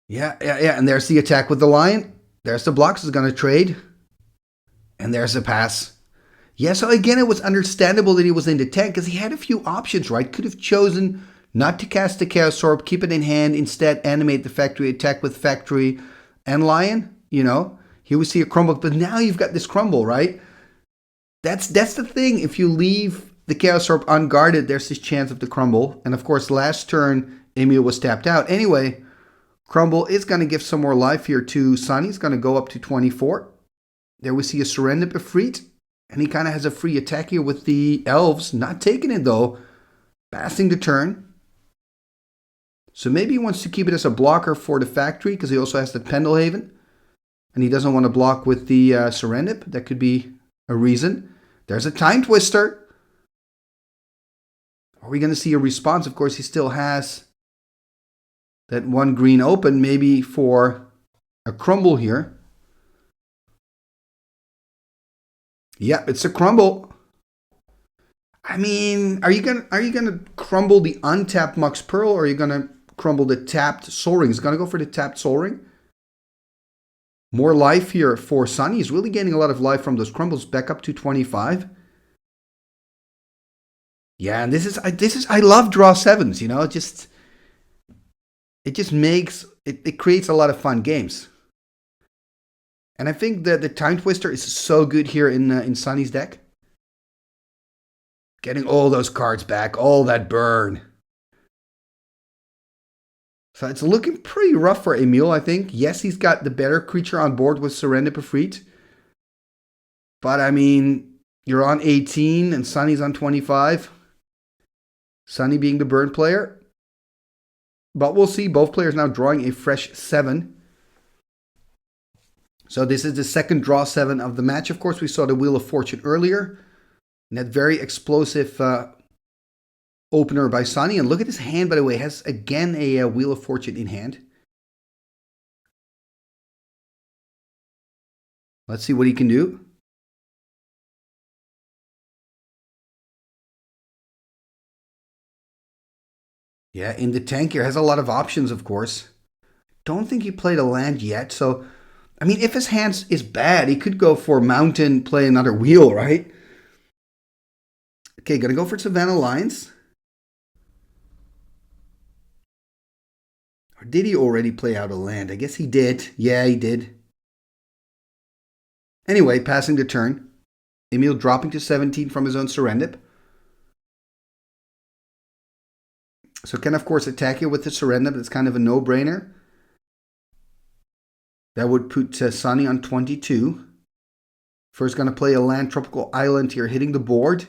Yeah. And there's the attack with the Lion. There's the blocks. Is going to trade. And there's the pass. Yeah, so again, it was understandable that he was in the tank because he had a few options, right? Could have chosen not to cast the Chaos Orb, keep it in hand, instead animate the Factory, attack with Factory and Lion. You know, here we see a crumble, but now you've got this crumble, right? That's the thing. If you leave the Chaos Orb unguarded, there's this chance of the crumble. And of course, last turn, Emile was tapped out. Anyway, crumble is going to give some more life here to Sonny. He's going to go up to 24. There we see a Surrender Befreet. And he kind of has a free attack here with the Elves. Not taking it though. Passing the turn. So maybe he wants to keep it as a blocker for the Factory because he also has the Pendelhaven. And he doesn't want to block with the Serendip. That could be a reason. There's a Time Twister. Are we going to see a response? Of course, he still has that one green open, maybe for a crumble here. Yeah, it's a crumble. I mean, are you gonna crumble the untapped Mox Pearl, or are you gonna crumble the tapped Sol Ring? He's gonna go for the tapped Sol Ring. More life here for Sonny. He's really gaining a lot of life from those crumbles. Back up to 25. Yeah, and this is I love draw sevens. You know, it just makes it creates a lot of fun games. And I think that the Time Twister is so good here in Sonny's deck. Getting all those cards back, all that burn. So it's looking pretty rough for Emile, I think. Yes, he's got the better creature on board with Surrender Befreet. But I mean, you're on 18 and Sonny's on 25. Sonny being the burn player. But we'll see. Both players now drawing a fresh 7. So this is the second draw 7 of the match. Of course, we saw the Wheel of Fortune earlier. And that very explosive opener by Sonny. And look at his hand, by the way. Has again a Wheel of Fortune in hand. Let's see what he can do. Yeah, in the tank here. Has a lot of options, of course. Don't think he played a land yet. So, I mean, if his hand is bad, he could go for Mountain, play another wheel, right? Okay, gonna go for Savannah Lines. Or did he already play out a land? I guess he did. Yeah, he did. Anyway, passing the turn. Emile dropping to 17 from his own Serendip. So can, of course, attack here with the Serendip. That's kind of a no-brainer. That would put Sonny on 22. First going to play a land, Tropical Island here, hitting the board.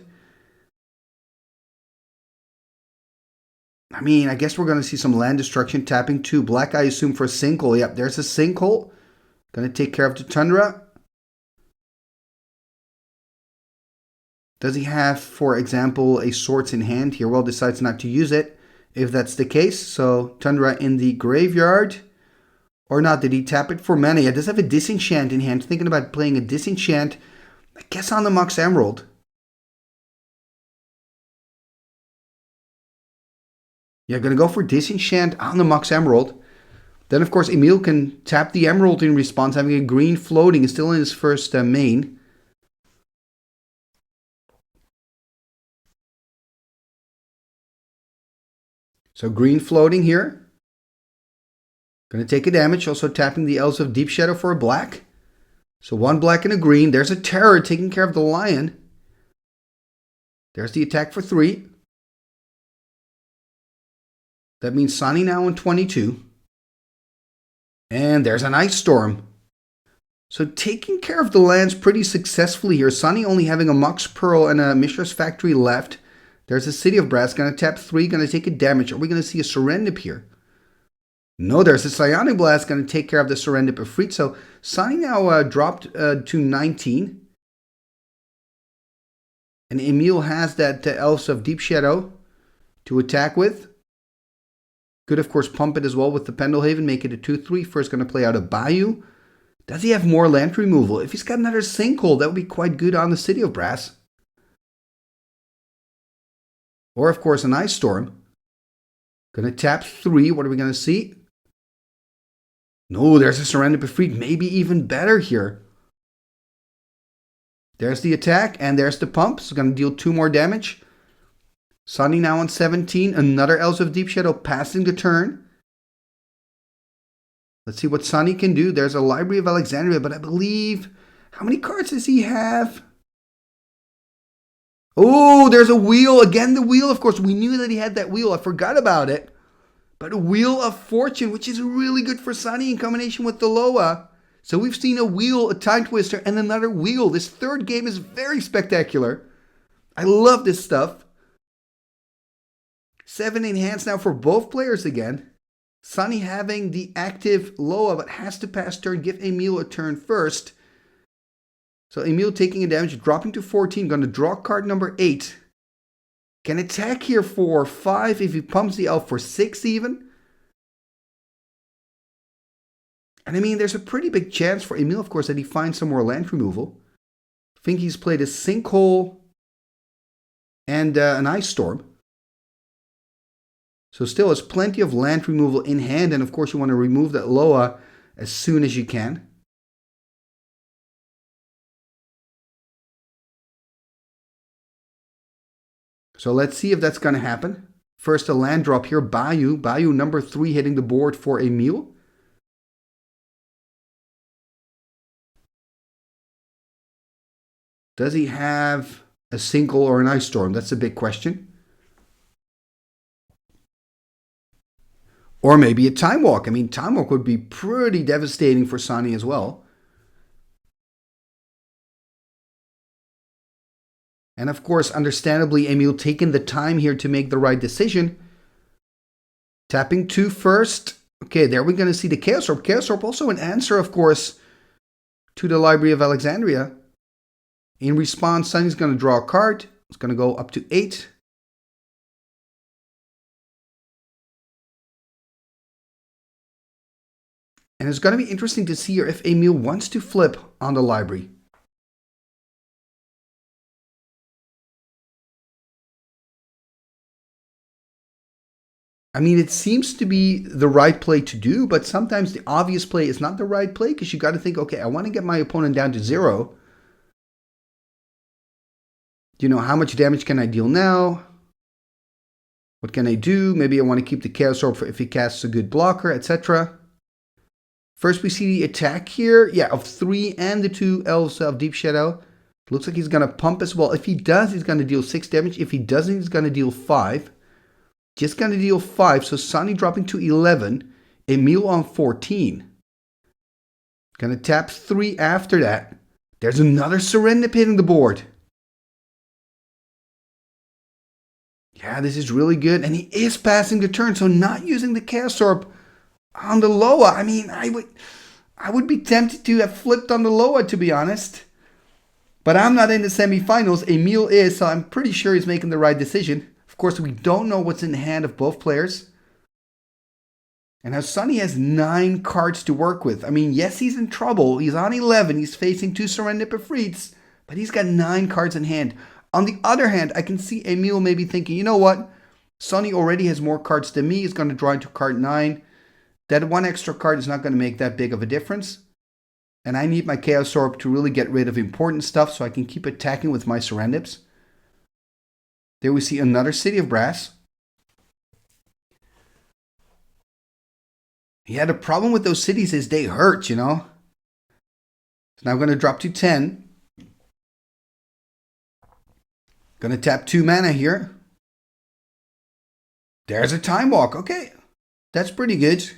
I mean, I guess we're going to see some land destruction. Tapping 2. Black, I assume, for a sinkhole. Yep, there's a sinkhole. Going to take care of the Tundra. Does he have, for example, a Swords in hand here? Well, decides not to use it, if that's the case. So, Tundra in the graveyard. Or not, did he tap it for mana? Yeah, does have a Disenchant in hand. Thinking about playing a Disenchant, I guess on the Mox Emerald. Yeah, going to go for Disenchant on the Mox Emerald. Then, of course, Emile can tap the Emerald in response, having a green floating. Is still in his first main. So, green floating here. Going to take a damage, also tapping the Elves of Deep Shadow for a black. So 1 black and a green. There's a terror taking care of the lion. There's the attack for 3. That means Sonny now on 22. And there's an Ice Storm. So taking care of the lands pretty successfully here. Sonny only having a Mox Pearl and a Mishra's Factory left. There's a City of Brass. Going to tap 3. Going to take a damage. Are we going to see a Serendip here? No, there's a Psionic Blast. Going to take care of the Serendip Efreet. So Sonny now dropped to 19. And Emile has that Elves of Deep Shadow to attack with. Could, of course, pump it as well with the Pendelhaven, make it a 2-3. First, going to play out a Bayou. Does he have more land removal? If he's got another Sinkhole, that would be quite good on the City of Brass. Or, of course, an Ice Storm. Going to tap 3. What are we going to see? No, there's a Serendip Efreet. Maybe even better here. There's the attack, and there's the pump. So, going to deal 2 more damage. Sonny now on 17. Another Elves of Deep Shadow passing the turn. Let's see what Sonny can do. There's a Library of Alexandria, but I believe... How many cards does he have? Oh, there's a wheel. Again, the wheel, of course. We knew that he had that wheel. I forgot about it. But a Wheel of Fortune, which is really good for Sonny in combination with the Loa. So we've seen a wheel, a Time Twister, and another wheel. This third game is very spectacular. I love this stuff. 7 in hands now for both players again. Sonny having the active Loa, but has to pass turn. Give Emile a turn first. So Emile taking a damage, dropping to 14. Going to draw card number 8. Can attack here for 5 if he pumps the elf for 6 even. And I mean, there's a pretty big chance for Emile, of course, that he finds some more land removal. I think he's played a Sinkhole and an Ice Storm. So still has plenty of land removal in hand. And of course you want to remove that Loa as soon as you can. So let's see if that's going to happen. First a land drop here. Bayou. Bayou number 3 hitting the board for Emile. Does he have a Sinkhole or an Ice Storm? That's a big question. Or maybe a Time Walk. I mean, Time Walk would be pretty devastating for Sonny as well. And of course, understandably, Emile taking the time here to make the right decision. Tapping 2 first. Okay, there we're going to see the Chaos Orb. Chaos Orb also an answer, of course, to the Library of Alexandria. In response, Sonny's going to draw a card. It's going to go up to 8. And it's going to be interesting to see here if Emile wants to flip on the library. I mean, it seems to be the right play to do, but sometimes the obvious play is not the right play because you got to think, okay, I want to get my opponent down to 0. You know, how much damage can I deal now? What can I do? Maybe I want to keep the Chaos Orb for if he casts a good blocker, etc. First, we see the attack here. Yeah, of 3 and the 2 Elves of Deep Shadow. Looks like he's going to pump as well. If he does, he's going to deal 6 damage. If he doesn't, he's going to deal 5. Just going to deal 5. So Sonny dropping to 11. Emile on 14. Going to tap 3 after that. There's another Serendip hitting the board. Yeah, this is really good. And he is passing the turn. So not using the Chaos Orb on the Loa. I mean, I would be tempted to have flipped on the Loa, to be honest. But I'm not in the semifinals. Emile is, so I'm pretty sure he's making the right decision. Of course, we don't know what's in the hand of both players. And now Sonny has 9 cards to work with. I mean, yes, he's in trouble. He's on 11. He's facing 2 Serendip Efreets. But he's got 9 cards in hand. On the other hand, I can see Emile maybe thinking, you know what? Sonny already has more cards than me. He's going to draw into card 9. That 1 extra card is not going to make that big of a difference. And I need my Chaos Orb to really get rid of important stuff so I can keep attacking with my Serendips. There we see another City of Brass. Yeah, the problem with those cities is they hurt, you know. So now I'm going to drop to 10. Going to tap 2 mana here. There's a Time Walk. Okay, that's pretty good.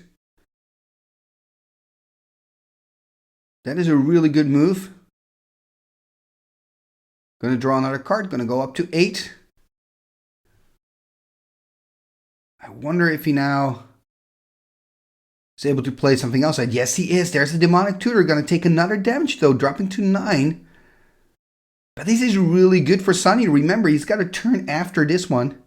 That is a really good move. Going to draw another card. Going to go up to 8. I wonder if he now is able to play something else. Yes, he is. There's the Demonic Tutor. Going to take another damage, though, dropping to 9. But this is really good for Sonny. Remember, he's got a turn after this one.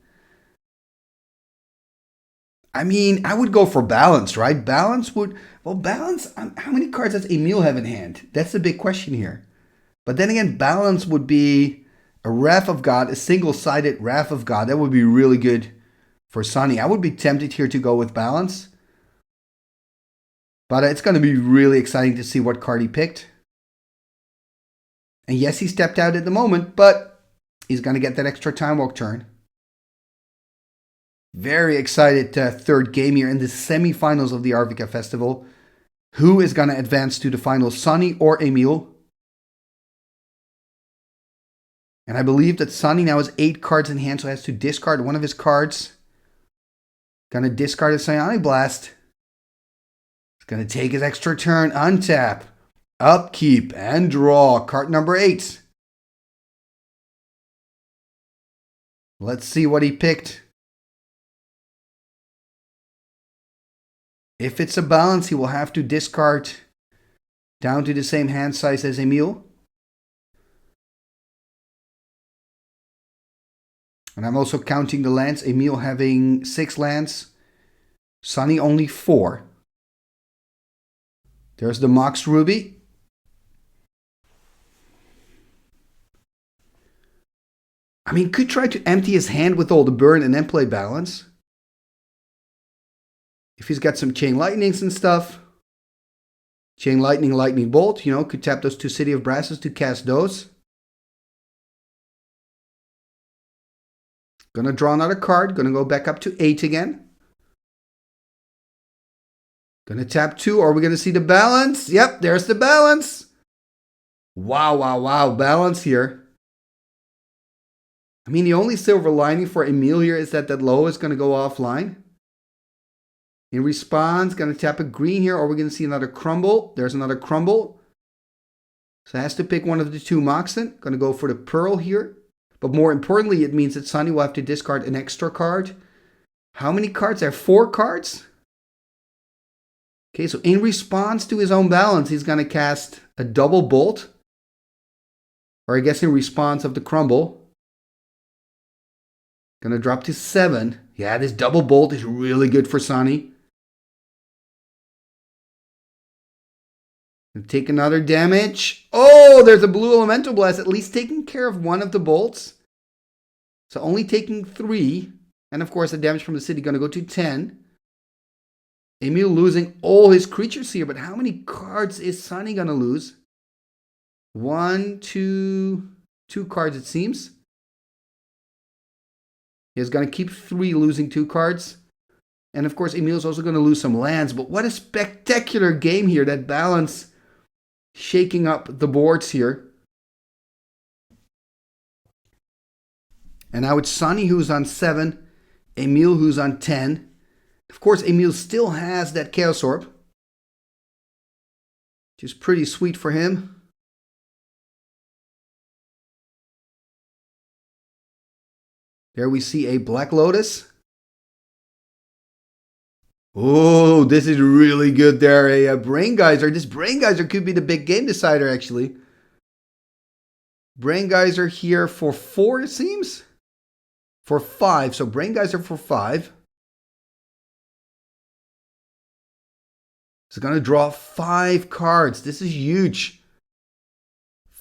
I mean, I would go for balance, right? Balance would... Well, balance... How many cards does Emile have in hand? That's the big question here. But then again, balance would be a Wrath of God, a single-sided Wrath of God. That would be really good for Sonny. I would be tempted here to go with balance. But it's going to be really exciting to see what card he picked. And yes, he stepped out at the moment, but he's going to get that extra Time Walk turn. Very excited third game here in the semifinals of the Arvika Festival. Who is going to advance to the finals, Sonny or Emile? And I believe that Sonny now has 8 cards in hand, so has to discard one of his cards. Going to discard a Psionic Blast. He's going to take his extra turn, untap, upkeep, and draw. Card number 8. Let's see what he picked. If it's a balance, he will have to discard down to the same hand size as Emile. And I'm also counting the lands. Emile having 6 lands. Sonny only 4. There's the Mox Ruby. I mean, could try to empty his hand with all the burn and then play balance. If he's got some Chain Lightnings and stuff. Chain Lightning, Lightning Bolt, you know, could tap those 2 City of Brasses to cast those. Gonna draw another card. Gonna go back up to 8 again. Gonna tap 2. Are we gonna see the balance? Yep, there's the balance. Wow, wow, wow. Balance here. I mean, the only silver lining for Emile here is that low is gonna go offline. In response, going to tap a green here, or we're going to see another crumble. There's another crumble. So it has to pick one of the 2 Moxen. Going to go for the pearl here. But more importantly, it means that Sonny will have to discard an extra card. How many cards? There are 4 cards. Okay, so in response to his own balance, he's going to cast a double bolt. Or I guess in response of the crumble. Going to drop to 7. Yeah, this double bolt is really good for Sonny. Take another damage. Oh, there's a blue elemental blast, at least taking care of one of the bolts. So only taking 3. And of course, the damage from the city going to go to 10. Emile losing all his creatures here, but how many cards is Sonny going to lose? 1, 2 cards it seems. He's going to keep 3, losing 2 cards. And of course, Emile's also going to lose some lands. But what a spectacular game here. That balance shaking up the boards here. And now it's Sonny who's on 7. Emile who's on 10. Of course, Emile still has that Chaos Orb. Which is pretty sweet for him. There we see a Black Lotus. Oh, this is really good there. A Brain Geyser. This Brain Geyser could be the big game decider, actually. Brain Geyser here for 4, it seems. For 5. So Brain Geyser for 5. It's going to draw 5 cards. This is huge.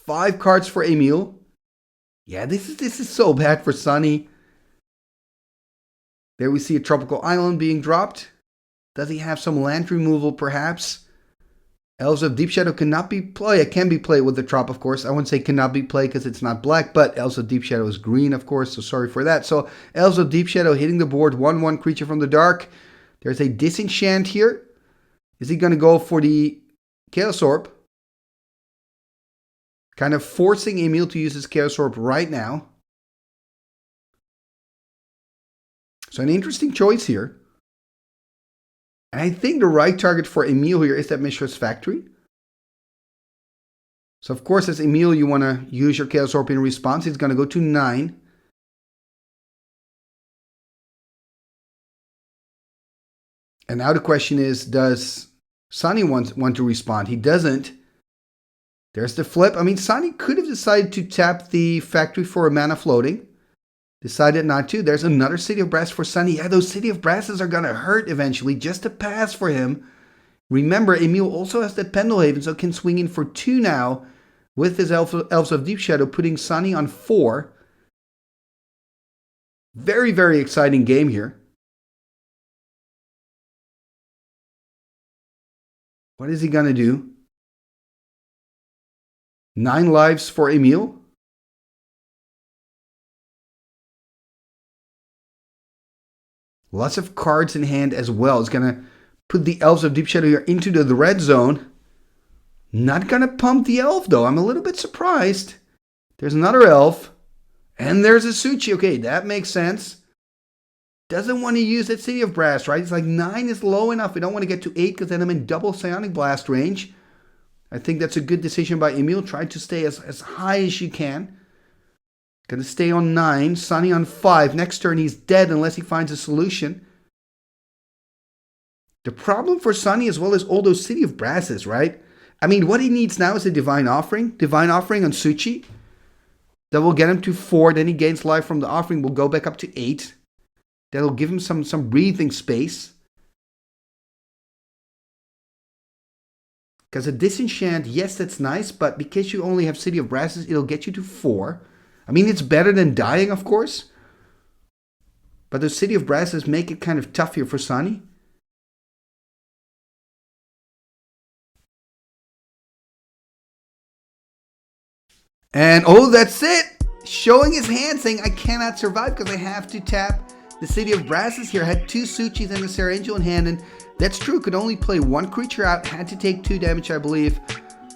5 cards for Emile. Yeah, this is so bad for Sonny. There we see a Tropical Island being dropped. Does he have some land removal, perhaps? Elves of Deep Shadow cannot be played. It can be played with the Trop, of course. I wouldn't say cannot be played because it's not black, but Elves of Deep Shadow is green, of course, so sorry for that. So, Elves of Deep Shadow hitting the board, 1/1 creature from the dark. There's a Disenchant here. Is he going to go for the Chaos Orb? Kind of forcing Emile to use his Chaos Orb right now. So an interesting choice here. And I think the right target for Emile here is that Mishra's Factory. So of course, as Emile, you want to use your Chaos Orb in response. It's going to go to 9. And now the question is, does Sonny want to respond? He doesn't. There's the flip. I mean, Sonny could have decided to tap the factory for a mana floating. Decided not to. There's another City of Brass for Sonny. Yeah, those City of Brasses are going to hurt eventually. Just a pass for him. Remember, Emile also has the Pendelhaven, so can swing in for 2 now with his Elves of Deep Shadow, putting Sonny on 4. Very, very exciting game here. What is he going to do? 9 lives for Emile. Lots of cards in hand as well. It's going to put the Elves of Deep Shadow here into the red zone. Not going to pump the elf though. I'm a little bit surprised. There's another elf. And there's a Suchi. Okay, that makes sense. Doesn't want to use that City of Brass, right? It's like 9 is low enough. We don't want to get to 8 because then I'm in double Psionic Blast range. I think that's a good decision by Emile. Try to stay as high as you can. Gonna stay on 9. Sonny on 5. Next turn he's dead unless he finds a solution. The problem for Sonny as well is all those City of Brasses, right? I mean, what he needs now is a Divine Offering. Divine Offering on Suchi. That will get him to 4. Then he gains life from the offering. Will go back up to 8. That'll give him some breathing space. Because a Disenchant, yes, that's nice. But because you only have City of Brasses, it'll get you to 4. I mean, it's better than dying, of course. But the City of Brasses make it kind of tough here for Sonny. And oh, that's it! Showing his hand saying, I cannot survive because I have to tap the City of Brasses here. Had 2 Suchis and a Serra Angel in hand, and that's true. Could only play 1 creature out. Had to take 2 damage, I believe,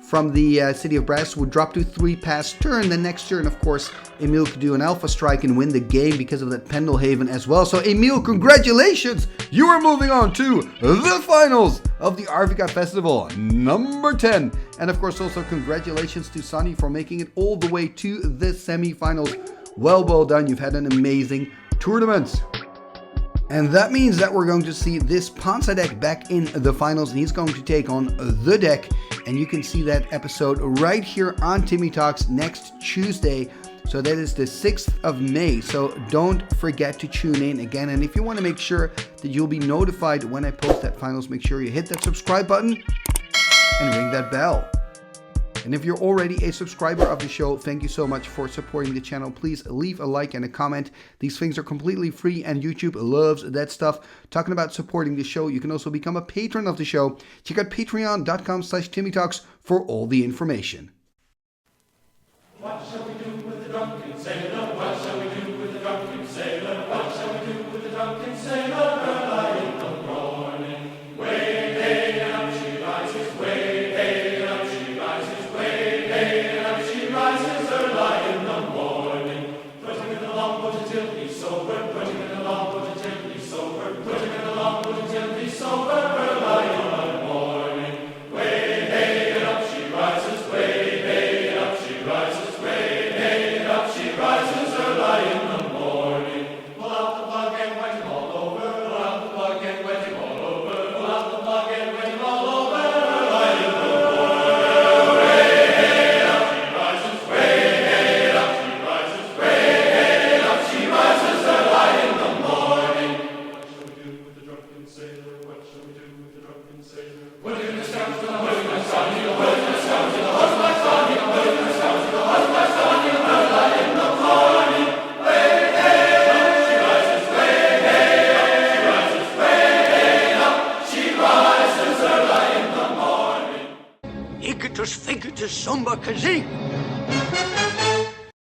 from the City of Brass. Would drop to 3 past turn. The next turn, of course, Emile could do an Alpha Strike and win the game because of that Pendelhaven as well. So Emile, congratulations! You are moving on to the finals of the Arvika Festival number 10. And of course, also congratulations to Sonny for making it all the way to the semi-finals. Well done. You've had an amazing tournament. And that means that we're going to see this Ponza deck back in the finals, and he's going to take on the deck. And you can see that episode right here on Timmy Talks next Tuesday. So that is the 6th of May. So don't forget to tune in again. And if you want to make sure that you'll be notified when I post that finals, make sure you hit that subscribe button and ring that bell. And if you're already a subscriber of the show, thank you so much for supporting the channel. Please leave a like and a comment. These things are completely free and YouTube loves that stuff. Talking about supporting the show, you can also become a patron of the show. Check out patreon.com/TimmyTalks for all the information. What shall we do with the drunken sailor? What shall we do with the drunken sailor? What shall we do with the drunken sailor? Early in the morning, way hey and up she rises, way hey and up she rises, way hey and up she rises. Early in the morning, put him in the longboat until he's sober. Put him in the longboat until he's sober. Put him in the longboat until he's sober. Early in the morning, way hey and up she rises, way hey and up she rises. She rises early in the morning. Pull out the plug and wet him all over. Pull out the plug and wet him all over. Pull out the plug and wet him all over. Early in the morning. Way hey up she rises. Way hey up she rises. Way hey up she rises early in the morning. What shall we do with the drunken sailor? What shall we do with the drunken sailor? Put him in the scout to the host my son. Put him in the scout to the host my son. Put him in the scout to the host my son. Early in the morning, way hey up, she rises, way hey up, she rises, way hey up, she rises early in the morning. Igitus figitus sumba kazik.